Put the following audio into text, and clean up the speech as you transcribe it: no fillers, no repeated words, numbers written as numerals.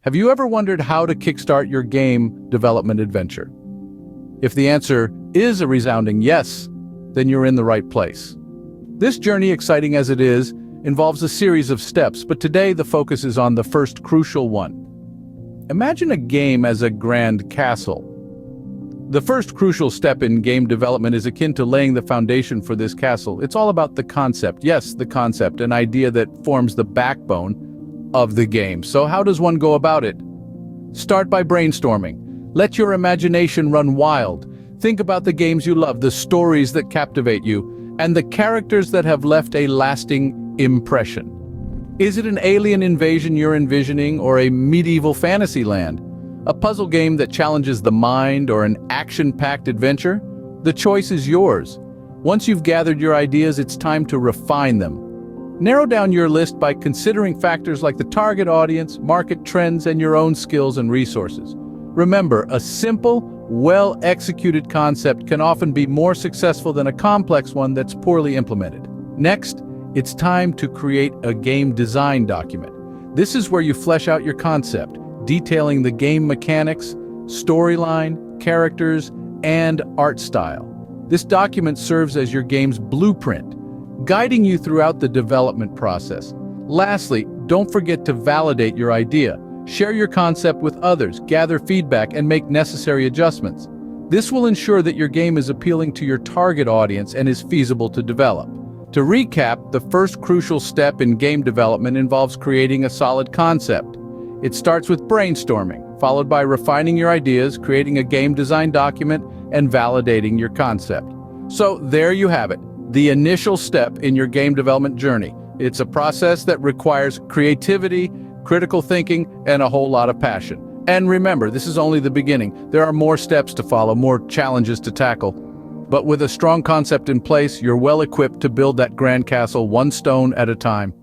Have you ever wondered how to kickstart your game development adventure? If the answer is a resounding yes, then you're in the right place. This journey, exciting as it is, involves a series of steps, but today the focus is on the first crucial one. Imagine a game as a grand castle. The first crucial step in game development is akin to laying the foundation for this castle. It's all about the concept. Yes, the concept, an idea that forms the backbone of the game. So how does one go about it? Start by brainstorming. Let your imagination run wild. Think about the games you love, the stories that captivate you, and the characters that have left a lasting impression. Is it an alien invasion you're envisioning, or a medieval fantasy land? A puzzle game that challenges the mind, or an action-packed adventure? The choice is yours. Once you've gathered your ideas, it's time to refine them. Narrow down your list by considering factors like the target audience, market trends, and your own skills and resources. Remember, a simple, well-executed concept can often be more successful than a complex one that's poorly implemented. Next, it's time to create a game design document. This is where you flesh out your concept, detailing the game mechanics, storyline, characters, and art style. This document serves as your game's blueprint, guiding you throughout the development process. Lastly, don't forget to validate your idea. Share your concept with others, gather feedback, and make necessary adjustments. This will ensure that your game is appealing to your target audience and is feasible to develop. To recap, the first crucial step in game development involves creating a solid concept. It starts with brainstorming, followed by refining your ideas, creating a game design document, and validating your concept. So there you have it, the initial step in your game development journey. It's a process that requires creativity, critical thinking, and a whole lot of passion. And remember, this is only the beginning. There are more steps to follow, more challenges to tackle. But with a strong concept in place, you're well equipped to build that grand castle one stone at a time.